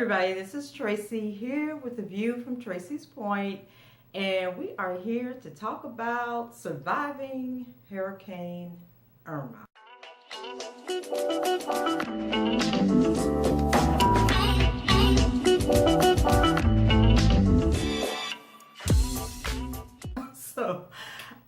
everybody, this is Tracy here with a view from Tracy's Point, and we are here to talk about surviving Hurricane Irma. So,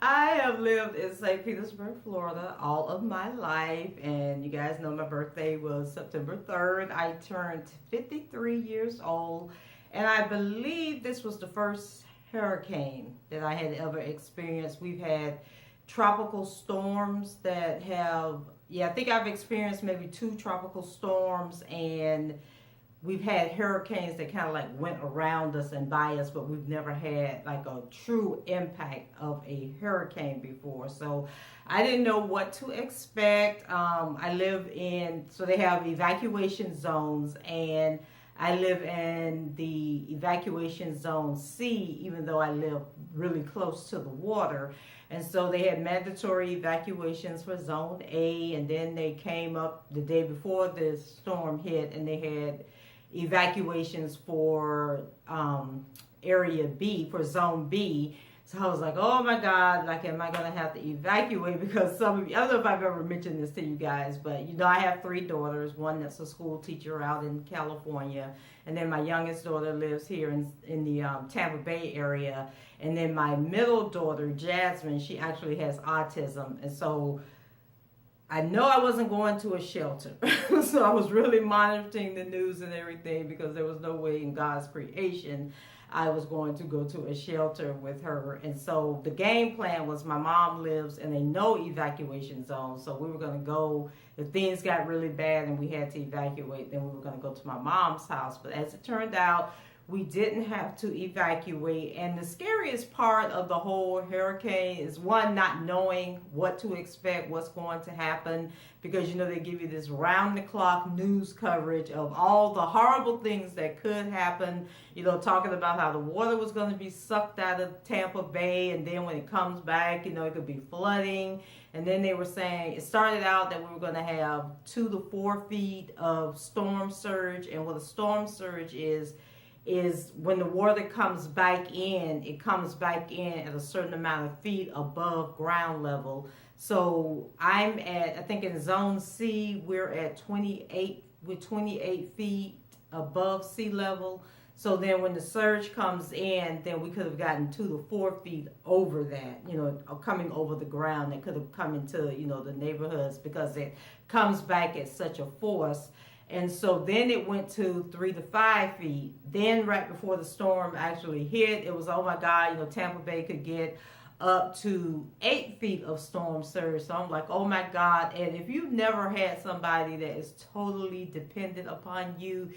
I have lived in St. Petersburg, Florida all of my life, and you guys know my birthday was September 3rd. I turned 53 years old, and I believe this was the first hurricane that I had ever experienced. We've had tropical storms that have, I think I've experienced maybe 2 tropical storms, and we've had hurricanes that kind of like went around us and by us, but we've never had like a true impact of a hurricane before. So I didn't know what to expect. I live in, so they have evacuation zones, and I live in the evacuation zone C, even though I live really close to the water. And so they had mandatory evacuations for zone A, and then they came up the day before the storm hit, and they had evacuations for area B, for zone B. So I was like, oh my God, like, am I going to have to evacuate? Because some of you, I don't know if I've ever mentioned this to you guys, but you know, I have 3 daughters, one that's a school teacher out in California, and then my youngest daughter lives here in the Tampa Bay area, and then my middle daughter, Jasmine, she actually has autism, and so I know I wasn't going to a shelter. So I was really monitoring the news and everything, because there was no way in God's creation I was going to go to a shelter with her. And so the game plan was, my mom lives in a no evacuation zone. So we were going to go, if things got really bad and we had to evacuate, then we were going to go to my mom's house. But as it turned out, we didn't have to evacuate. And the scariest part of the whole hurricane is, one, not knowing what to expect, what's going to happen, because you know they give you this round the clock news coverage of all the horrible things that could happen, you know, talking about how the water was going to be sucked out of Tampa Bay, and then when it comes back, you know, it could be flooding. And then they were saying, it started out that we were going to have 2 to 4 feet of storm surge. And what a storm surge is when the water comes back in, it comes back in at a certain amount of feet above ground level. So I'm at, I think in zone C, we're at 28 feet above sea level. So then when the surge comes in, then we could have gotten 2 to 4 feet over that, you know, coming over the ground. It could have come into, you know, the neighborhoods, because it comes back at such a force. And so then it went to 3 to 5 feet. Then right before the storm actually hit, it was, oh my God, you know, Tampa Bay could get up to 8 feet of storm surge. So I'm like, oh my God. And if you've never had somebody that is totally dependent upon you,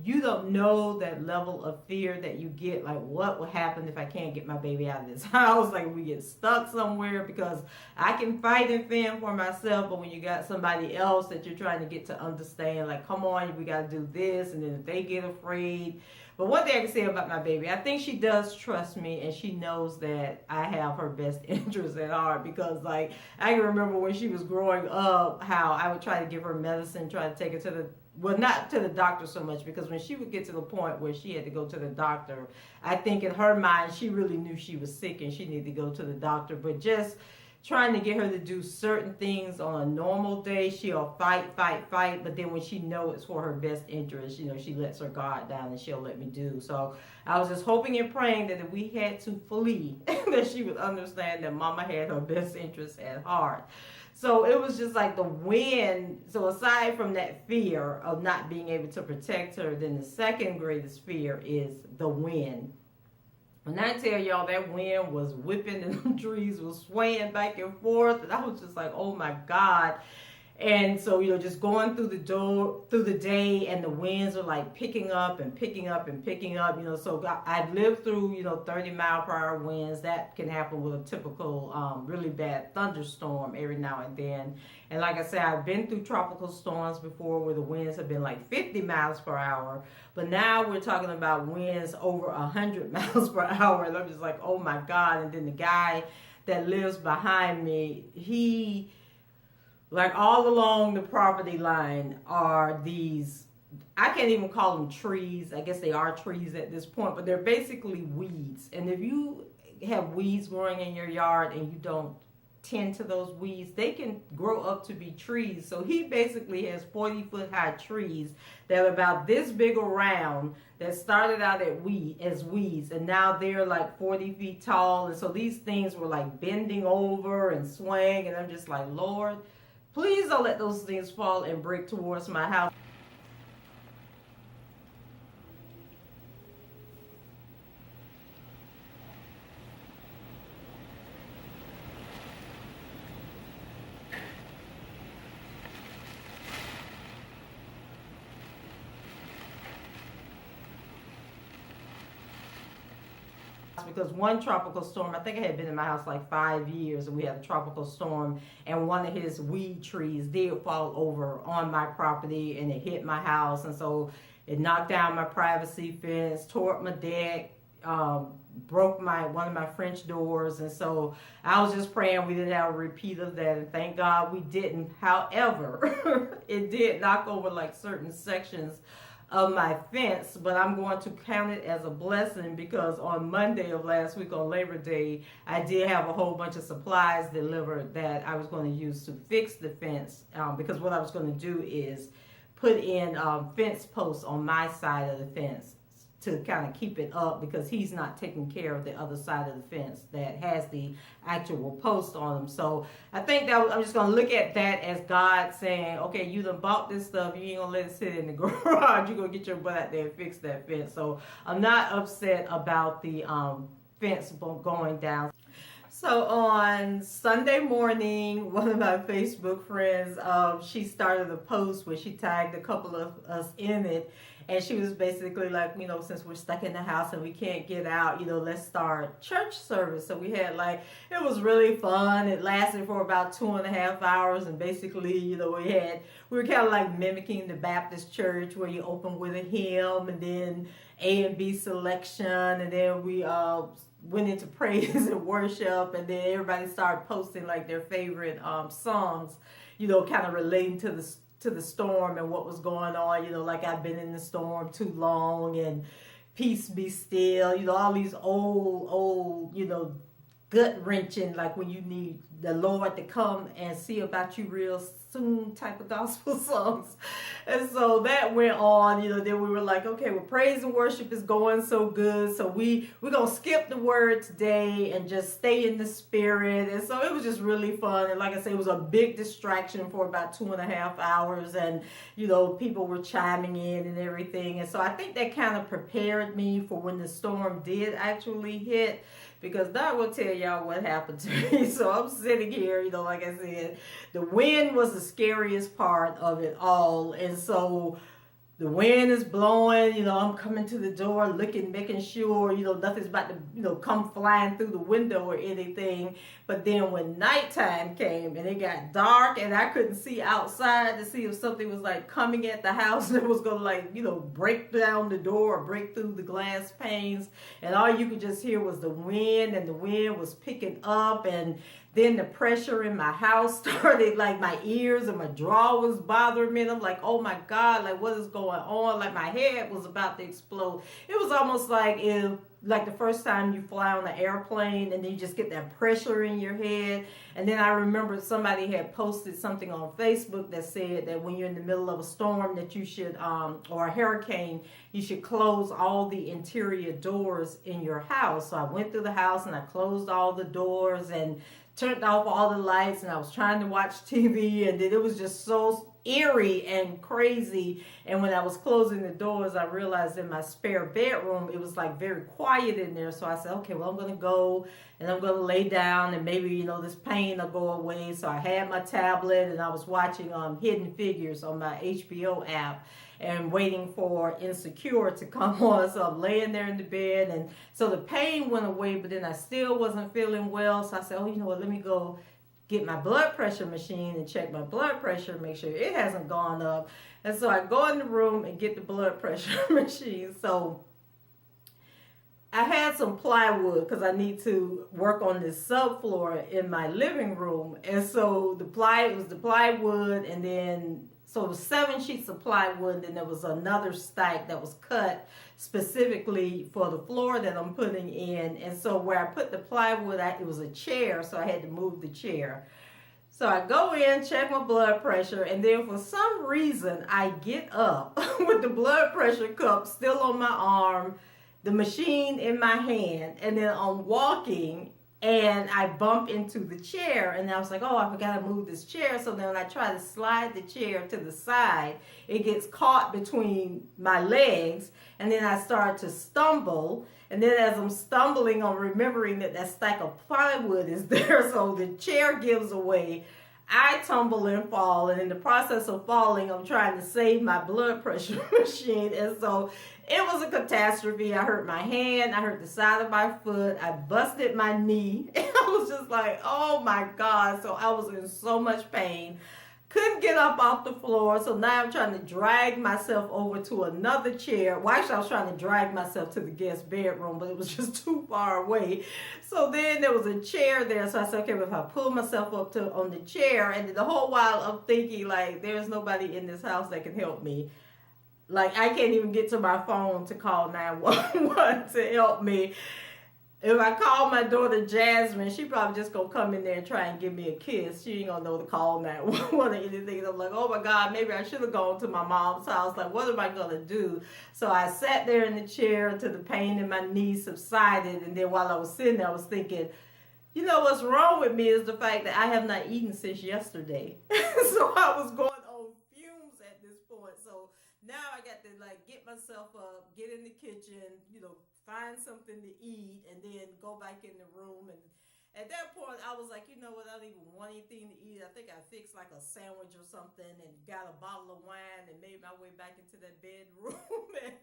you don't know that level of fear that you get. Like, what will happen if I can't get my baby out of this house? Like, we get stuck somewhere, because I can fight and fend for myself, but when you got somebody else that you're trying to get to understand, like, come on, we got to do this, and then if they get afraid. But one thing I can say about my baby, I think she does trust me, and she knows that I have her best interest at heart, because, like, I can remember when she was growing up, how I would try to give her medicine, try to take her to the, well, not to the doctor so much, because when she would get to the point where she had to go to the doctor, I think in her mind, she really knew she was sick and she needed to go to the doctor. But just trying to get her to do certain things on a normal day, she'll fight. But then when she knows it's for her best interest, you know, she lets her guard down and she'll let me do. So I was just hoping and praying that if we had to flee, that she would understand that Mama had her best interest at heart. So it was just like the wind. So aside from that fear of not being able to protect her, then the second greatest fear is the wind. When I tell y'all, that wind was whipping and the trees was swaying back and forth, and I was just like, oh my God. And so, you know, just going through the day, and the winds are like picking up, you know. So I've lived through, you know, 30-mile-per-hour winds. That can happen with a typical really bad thunderstorm every now and then. And like I said, I've been through tropical storms before where the winds have been like 50 miles per hour. But now we're talking about winds over 100 miles per hour. And I'm just like, oh my God. And then the guy that lives behind me, he, like, all along the property line are these I can't even call them trees. I guess they are trees at this point, but they're basically weeds. And if you have weeds growing in your yard and you don't tend to those weeds, they can grow up to be trees. So he basically has 40-foot high trees that are about this big around, that started out as weeds, and now they're like 40 feet tall. And so these things were like bending over and swaying, and I'm just like, Lord, please don't let those things fall and break towards my house. Because one tropical storm, I think I had been in my house like 5 years, and we had a tropical storm, and one of his weed trees did fall over on my property, and it hit my house, and so it knocked down my privacy fence, tore up my deck, broke one of my French doors. And so I was just praying we didn't have a repeat of that, and thank God we didn't. However, it did knock over like certain sections of my fence, but I'm going to count it as a blessing, because on Monday of last week, on Labor Day, I did have a whole bunch of supplies delivered that I was going to use to fix the fence, because what I was going to do is put in fence posts on my side of the fence to kind of keep it up, because he's not taking care of the other side of the fence that has the actual post on them. So I think that I'm just going to look at that as God saying, okay, you done bought this stuff, you ain't going to let it sit in the garage, you're going to get your butt out there and fix that fence. So I'm not upset about the fence going down. So on Sunday morning, one of my Facebook friends, she started a post where she tagged a couple of us in it. And she was basically like, since we're stuck in the house and we can't get out, let's start church service. So we had it was really fun. It lasted for about 2.5 hours. And basically, we were kind of like mimicking the Baptist church, where you open with a hymn and then A and B selection. And then we went into praise and worship. And then everybody started posting like their favorite songs, kind of relating to the storm and what was going on, like I've been in the storm too long, and Peace Be Still, all these old, gut wrenching, like when you need the Lord to come and see about you real soon type of gospel songs. And so that went on, then we were like, okay, well, praise and worship is going so good, so we're gonna skip the word today and just stay in the spirit. And so it was just really fun. And like I said, it was a big distraction for about 2.5 hours, and people were chiming in and everything. And so I think that kind of prepared me for when the storm did actually hit, because that will tell y'all what happened to me. So I'm sitting here, like I said, the wind was the scariest part of it all. And so the wind is blowing, I'm coming to the door looking, making sure, nothing's about to, come flying through the window or anything. But then when nighttime came and it got dark and I couldn't see outside to see if something was like coming at the house that was going to break down the door or break through the glass panes. And all you could just hear was the wind, and the wind was picking up, and then the pressure in my house started, like my ears and my jaw was bothering me. And I'm like, oh my God, like what is going on? Like my head was about to explode. It was almost like the first time you fly on an airplane and then you just get that pressure in your head. And then I remember somebody had posted something on Facebook that said that when you're in the middle of a storm that you should, or a hurricane, you should close all the interior doors in your house. So I went through the house and I closed all the doors and turned off all the lights, and I was trying to watch TV, and then it was just so eerie and crazy. And when I was closing the doors, I realized in my spare bedroom it was like very quiet in there. So I said, okay, well, I'm going to go and I'm going to lay down, and maybe this pain will go away. So I had my tablet and I was watching Hidden Figures on my HBO app and waiting for Insecure to come on. So I'm laying there in the bed, and so the pain went away, but then I still wasn't feeling well. So I said, oh, you know what, let me go get my blood pressure machine and check my blood pressure, make sure it hasn't gone up. And so I go in the room and get the blood pressure machine. So I had some plywood because I need to work on this subfloor in my living room. And so it was the plywood, and then So it was 7 sheets of plywood, and there was another stack that was cut specifically for the floor that I'm putting in. And so where I put the plywood, it was a chair, so I had to move the chair. So I go in, check my blood pressure, and then for some reason I get up with the blood pressure cup still on my arm, the machine in my hand, and then I'm walking and I bump into the chair, and I was like, oh, I forgot to move this chair. So then when I try to slide the chair to the side, it gets caught between my legs, and then I start to stumble. And then as I'm stumbling, I'm remembering that that stack of plywood is there, so the chair gives away. I tumble and fall, and in the process of falling, I'm trying to save my blood pressure machine, and so it was a catastrophe. I hurt my hand, I hurt the side of my foot, I busted my knee, and I was just like, oh my God. So I was in so much pain. Couldn't get up off the floor, so now I'm trying to drag myself over to another chair. Well, actually, I was trying to drag myself to the guest bedroom, but it was just too far away. So then there was a chair there, so I said, okay, but if I pull myself up on the chair, and the whole while I'm thinking, like, there's nobody in this house that can help me. Like, I can't even get to my phone to call 911 to help me. If I call my daughter Jasmine, she probably just gonna come in there and try and give me a kiss. She ain't gonna know to call 911 or anything. I'm like, oh my God, maybe I should have gone to my mom's house. Like, what am I gonna do? So I sat there in the chair until the pain in my knee subsided. And then while I was sitting there, I was thinking, you know what's wrong with me is the fact that I have not eaten since yesterday. So I was going on fumes at this point. So now I got to like get myself up, get in the kitchen, find something to eat, and then go back in the room. And at that point, I was like, you know what, I don't even want anything to eat. I think I fixed like a sandwich or something and got a bottle of wine and made my way back into that bedroom. And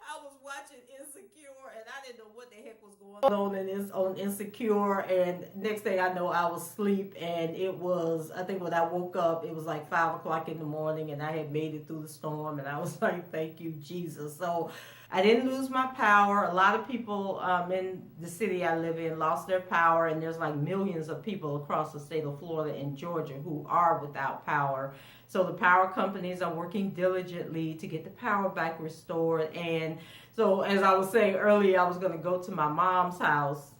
I was watching Insecure, and I didn't know what the heck was going on Insecure. And next thing I know, I was asleep, and it was, I think when I woke up, it was like 5 o'clock in the morning, and I had made it through the storm, and I was like, thank you, Jesus. So I didn't lose my power. A lot of people in the city I live in lost their power, and there's like millions of people across the state of Florida and Georgia who are without power. So the power companies are working diligently to get the power back restored. And so as I was saying earlier, I was going to go to my mom's house,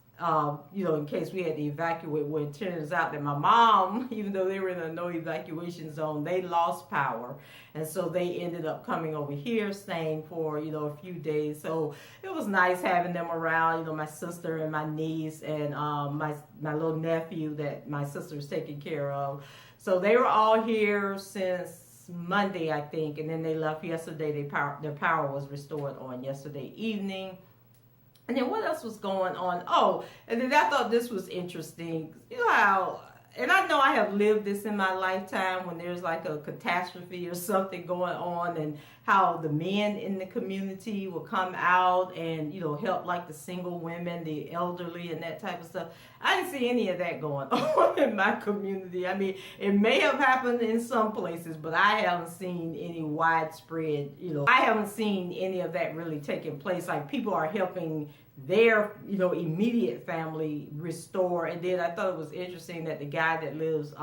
in case we had to evacuate. Well, it turns out that my mom, even though they were in a no evacuation zone, they lost power. And so they ended up coming over here, staying for, a few days. So it was nice having them around, my sister and my niece and my little nephew that my sister was taking care of. So they were all here since Monday, I think, and then they left yesterday. Their power was restored on yesterday evening. And then what else was going on? Oh, and then I thought this was interesting. You know how, and I know I have lived this in my lifetime when there's like a catastrophe or something going on, and how the men in the community will come out and, help like the single women, the elderly, and that type of stuff. I didn't see any of that going on in my community. I mean, it may have happened in some places, but I haven't seen any widespread, I haven't seen any of that really taking place. Like, people are helping their, immediate family restore. And then I thought it was interesting that the guy that lives,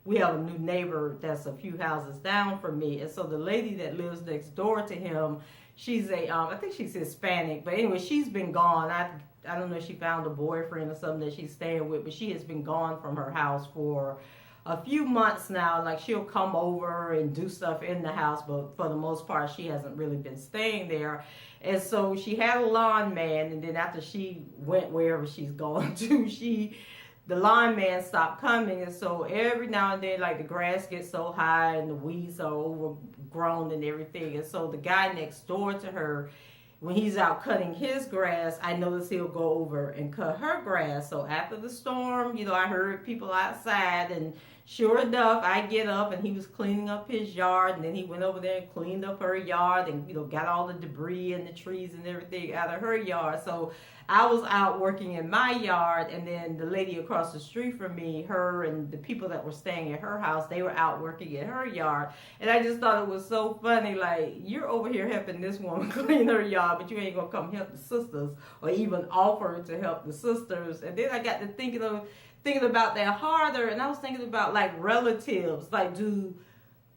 we have a new neighbor that's a few houses down from me. And so the lady that lives next door to him, she's I think she's Hispanic, but anyway, she's been gone. I don't know if she found a boyfriend or something that she's staying with, but she has been gone from her house for a few months now. Like, she'll come over and do stuff in the house, but for the most part, she hasn't really been staying there. And so she had a lawn man, and then after she went wherever she's going to, the lawn man stopped coming. And so every now and then, like, the grass gets so high and the weeds are overgrown and everything. And so the guy next door to her, when he's out cutting his grass, I notice he'll go over and cut her grass. So after the storm, I heard people outside, and sure enough, I get up and he was cleaning up his yard, and then he went over there and cleaned up her yard and, got all the debris and the trees and everything out of her yard. So I was out working in my yard, and then the lady across the street from me, her and the people that were staying at her house, they were out working in her yard. And I just thought it was so funny, like, you're over here helping this woman clean her yard, but you ain't gonna come help the sisters or even offer to help the sisters. And then I got to thinking about that harder, and I was thinking about like relatives. Like, do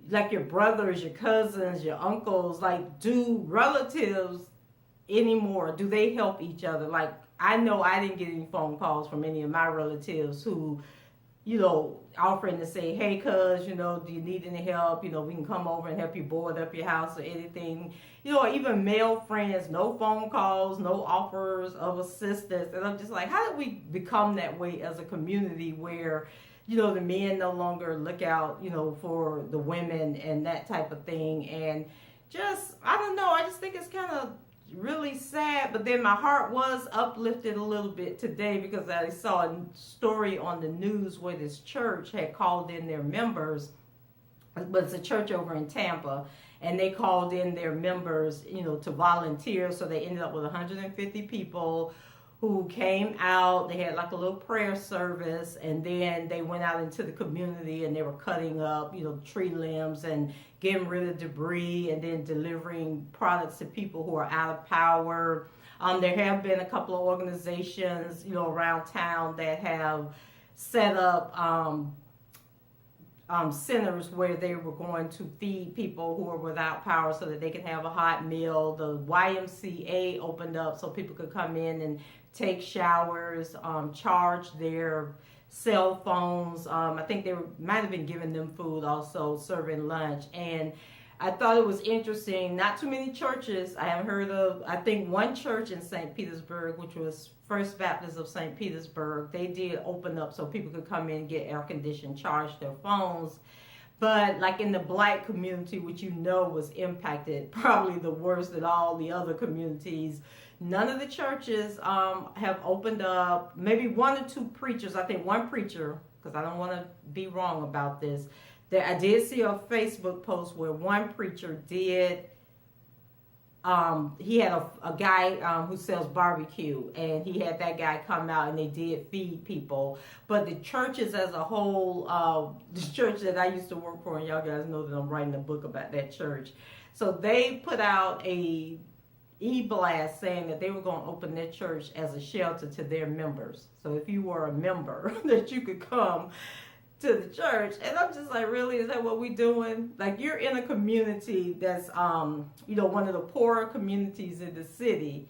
like your brothers, your cousins, your uncles, like do relatives anymore, do they help each other? Like I know I didn't get any phone calls from any of my relatives who, offering to say, hey, cuz, do you need any help? We can come over and help you board up your house or anything. Or even male friends, no phone calls, no offers of assistance. And I'm just like, how did we become that way as a community where, the men no longer look out, for the women and that type of thing? And just, I don't know, I just think it's kind of really sad. But then my heart was uplifted a little bit today because I saw a story on the news where this church had called in their members, but it's a church over in Tampa, and they called in their members, to volunteer. So they ended up with 150 people who came out. They had like a little prayer service, and then they went out into the community and they were cutting up, tree limbs and getting rid of debris, and then delivering products to people who are out of power. There have been a couple of organizations, around town that have set up centers where they were going to feed people who are without power so that they can have a hot meal. The YMCA opened up so people could come in and take showers, charge their cell phones. I think they might have been giving them food, also serving lunch. And I thought it was interesting. Not too many churches I haven't heard of. I think one church in St. Petersburg, which was First Baptist of St. Petersburg, they did open up so people could come in and get air conditioned, charge their phones. But like in the black community, which was impacted probably the worst at all the other communities, none of the churches have opened up. Maybe one or two preachers. I think one preacher, because I don't want to be wrong about this, that I did see a Facebook post where one preacher did. He had a guy who sells barbecue, and he had that guy come out and they did feed people. But the churches as a whole, the church that I used to work for, and y'all guys know that I'm writing a book about that church. So they put out a e-blast saying that they were going to open their church as a shelter to their members. So if you were a member, that you could come to the church. And I'm just like, really, is that what we doing? Like, you're in a community that's one of the poorer communities in the city.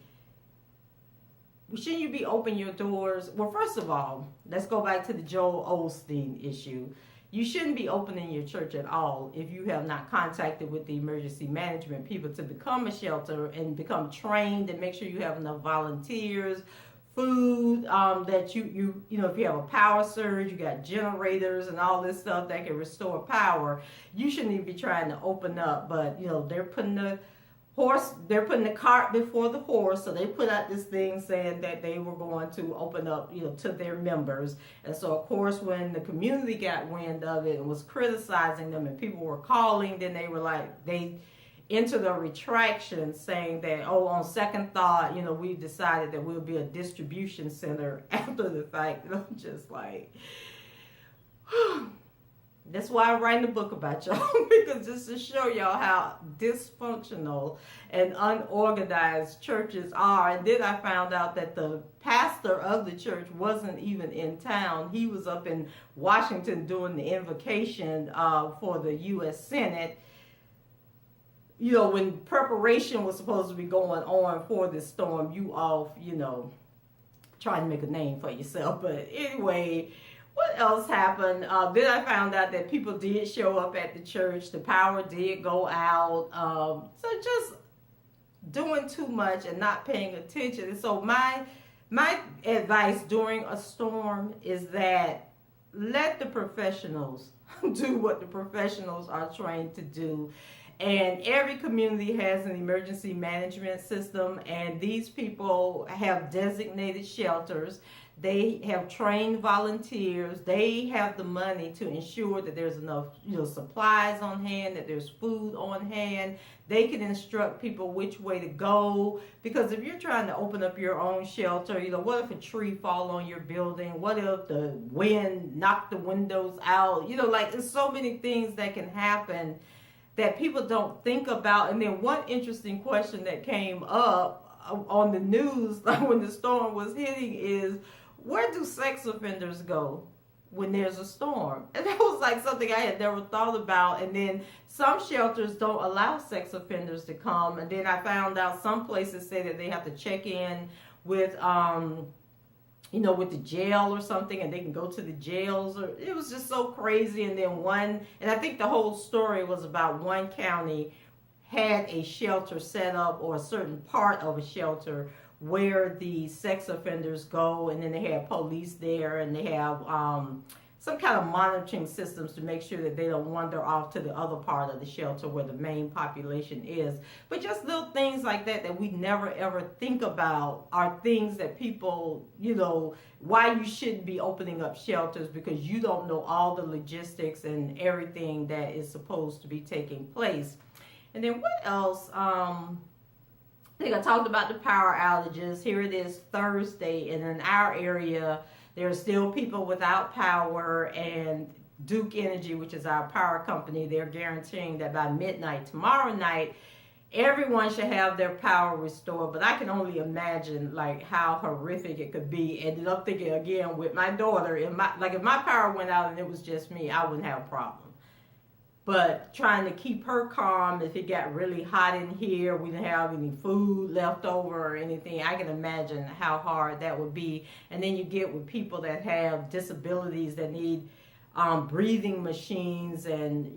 Shouldn't you be open your doors? Well, first of all, let's go back to the Joel Osteen issue. You shouldn't be opening your church at all if you have not contacted with the emergency management people to become a shelter and become trained and make sure you have enough volunteers, food, that you if you have a power surge, you got generators and all this stuff that can restore power. You shouldn't even be trying to open up, but they're putting the cart before the horse. So they put out this thing saying that they were going to open up, to their members. And so of course when the community got wind of it and was criticizing them and people were calling, then they were like, they entered a retraction saying that, on second thought, we decided that we'll be a distribution center after the fact. And I'm just like, that's why I'm writing a book about y'all, because just to show y'all how dysfunctional and unorganized churches are. And then I found out that the pastor of the church wasn't even in town. He was up in Washington doing the invocation for the U.S. Senate. When preparation was supposed to be going on for this storm, you off, trying to make a name for yourself. But anyway, what else happened? Then I found out that people did show up at the church. The power did go out. So just doing too much and not paying attention. And so my advice during a storm is that let the professionals do what the professionals are trained to do. And every community has an emergency management system, and these people have designated shelters. They have trained volunteers. They have the money to ensure that there's enough, supplies on hand, that there's food on hand. They can instruct people which way to go. Because if you're trying to open up your own shelter, what if a tree fall on your building? What if the wind knocked the windows out? There's so many things that can happen that people don't think about. And then one interesting question that came up on the news when the storm was hitting is, where do sex offenders go when there's a storm. And that was like something I had never thought about. And then some shelters don't allow sex offenders to come. And then I found out some places say that they have to check in with with the jail or something, and they can go to the jails. Or it was just so crazy. And then and I think the whole story was about one county had a shelter set up, or a certain part of a shelter where the sex offenders go, and then they have police there, and they have some kind of monitoring systems to make sure that they don't wander off to the other part of the shelter where the main population is. But just little things like that we never ever think about are things that people, why you shouldn't be opening up shelters, because you don't know all the logistics and everything that is supposed to be taking place. And then what else? I think I talked about the power outages. Here it is Thursday, and in our area, there are still people without power, and Duke Energy, which is our power company, they're guaranteeing that by midnight tomorrow night, everyone should have their power restored. But I can only imagine like how horrific it could be. And I'm thinking again with my daughter, if my power went out and it was just me, I wouldn't have a problem. But trying to keep her calm, if it got really hot in here, we didn't have any food left over or anything, I can imagine how hard that would be. And then you get with people that have disabilities that need breathing machines and,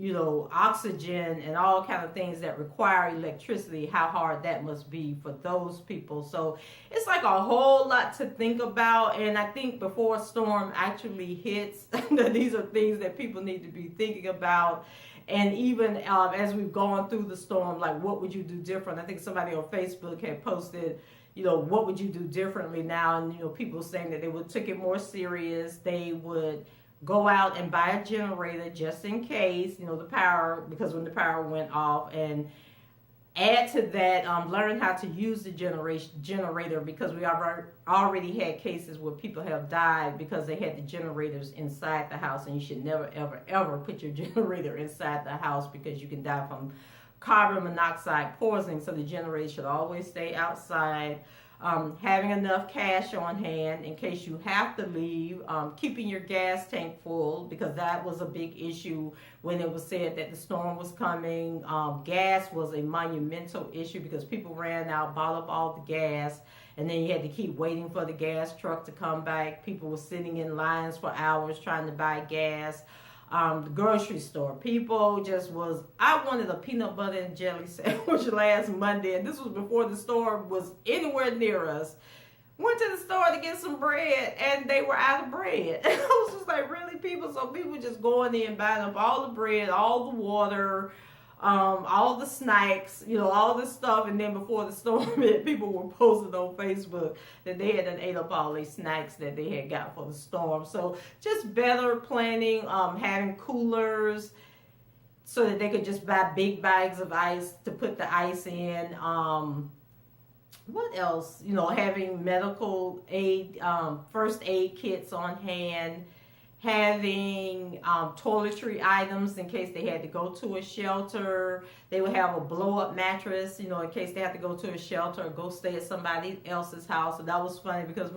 oxygen and all kind of things that require electricity, how hard that must be for those people. So it's like a whole lot to think about. And I think before a storm actually hits, these are things that people need to be thinking about. And even as we've gone through the storm, like what would you do different? I think somebody on Facebook had posted, what would you do differently now? And, people saying that they would take it more serious. They would go out and buy a generator just in case, the power, because when the power went off, and add to that, learn how to use the generator, because we already had cases where people have died because they had the generators inside the house, and you should never, ever, ever put your generator inside the house because you can die from carbon monoxide poisoning. So the generator should always stay outside. Having enough cash on hand in case you have to leave, keeping your gas tank full, because that was a big issue when it was said that the storm was coming. Gas was a monumental issue because people ran out, bought up all the gas, and then you had to keep waiting for the gas truck to come back. People were sitting in lines for hours trying to buy gas. The grocery store, people I wanted a peanut butter and jelly sandwich last Monday, and this was before the store was anywhere near us. Went to the store to get some bread, and they were out of bread. And I was just like, really, people? So people just going in, buying up all the bread, all the water, all the snacks, all this stuff. And then before the storm hit, people were posting on Facebook that they had ate up all these snacks that they had got for the storm. So just better planning, having coolers so that they could just buy big bags of ice to put the ice in. What else? Having medical aid, first aid kits on hand. Having toiletry items in case they had to go to a shelter. They would have a blow-up mattress, in case they had to go to a shelter or go stay at somebody else's house. And that was funny because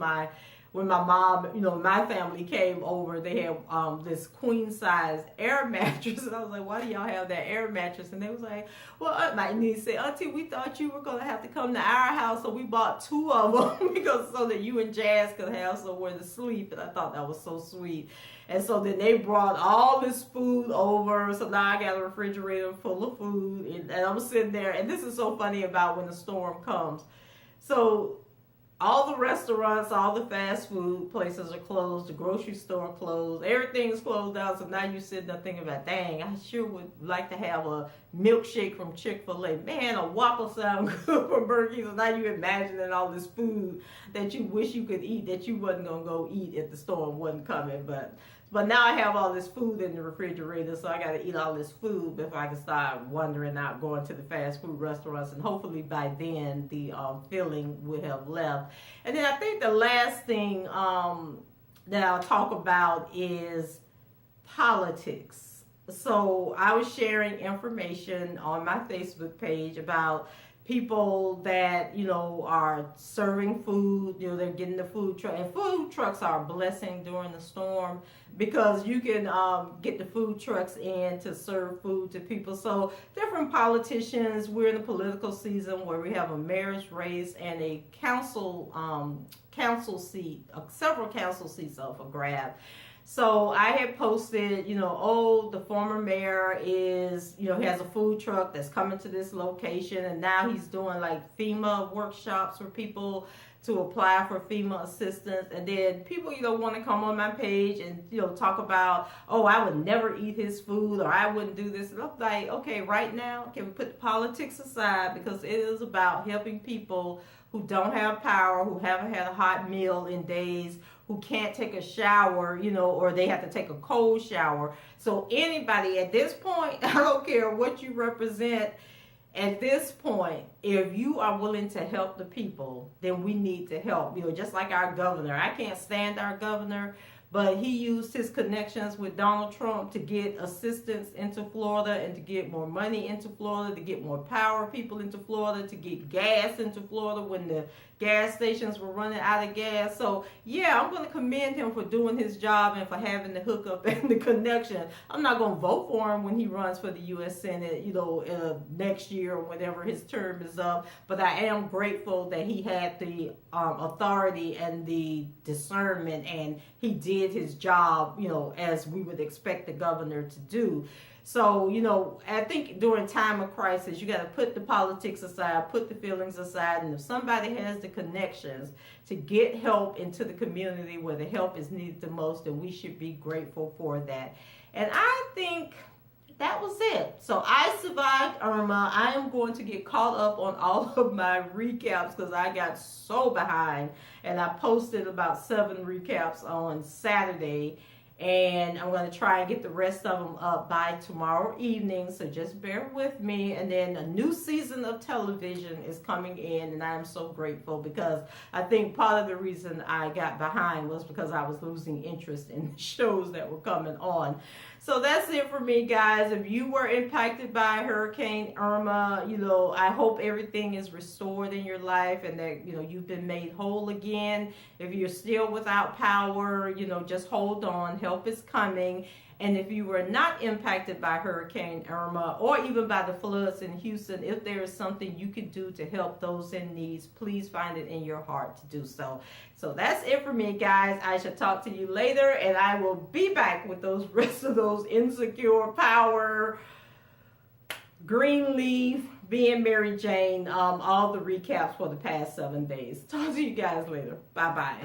when my mom, my family came over, they had this queen-size air mattress. And I was like, why do y'all have that air mattress? And they was like, well, my niece said, Auntie, we thought you were going to have to come to our house, so we bought 2 of them so that you and Jazz could have somewhere to sleep. And I thought that was so sweet. And so then they brought all this food over. So now I got a refrigerator full of food. And I'm sitting there. And this is so funny about when the storm comes. So all the restaurants, all the fast food places are closed. The grocery store closed. Everything's closed out. So now you're sitting there thinking about, dang, I sure would like to have a milkshake from Chick-fil-A. Man, a Whopper sound good from Burger King. So now you're imagining all this food that you wish you could eat that you wasn't going to go eat if the storm wasn't coming. But now I have all this food in the refrigerator, so I got to eat all this food before I can start wandering out, going to the fast food restaurants, and hopefully by then the feeling will have left. And then I think the last thing that I'll talk about is politics. So I was sharing information on my Facebook page about people that, are serving food, they're getting the food truck. And food trucks are a blessing during the storm because you can get the food trucks in to serve food to people. So different politicians, we're in the political season where we have a mayor's race and a council seat, several council seats up for grab. So I had posted, the former mayor is, he has a food truck that's coming to this location, and now he's doing like FEMA workshops for people to apply for FEMA assistance. And then people, want to come on my page and, talk about, oh, I would never eat his food, or I wouldn't do this. And I'm like, okay, right now, can we put the politics aside, because it is about helping people who don't have power, who haven't had a hot meal in days, who can't take a shower, or they have to take a cold shower. So anybody at this point, I don't care what you represent, at this point, if you are willing to help the people, then we need to help. Just like our governor. I can't stand our governor, but he used his connections with Donald Trump to get assistance into Florida and to get more money into Florida, to get more power people into Florida, to get gas into Florida when the gas stations were running out of gas. So yeah, I'm going to commend him for doing his job and for having the hookup and the connection. I'm not going to vote for him when he runs for the U.S. Senate, next year or whenever his term is up. But I am grateful that he had the authority and the discernment, and he did his job, as we would expect the governor to do. So, I think during time of crisis, you got to put the politics aside, put the feelings aside, and if somebody has the connections to get help into the community where the help is needed the most, then we should be grateful for that. And I think that was it. So I survived Irma. I am going to get caught up on all of my recaps because I got so behind, and I posted about 7 recaps on Saturday. And I'm going to try and get the rest of them up by tomorrow evening, so just bear with me. And then a new season of television is coming in, and I am so grateful because I think part of the reason I got behind was because I was losing interest in the shows that were coming on. So that's it for me, guys. If you were impacted by Hurricane Irma, I hope everything is restored in your life and that, you've been made whole again. If you're still without power, just hold on. Help is coming. And if you were not impacted by Hurricane Irma or even by the floods in Houston, if there is something you could do to help those in need, please find it in your heart to do so. So that's it for me, guys. I shall talk to you later, and I will be back with those rest of those Insecure, Power, Greenleaf, being Mary Jane, all the recaps for the past 7 days. Talk to you guys later. Bye-bye.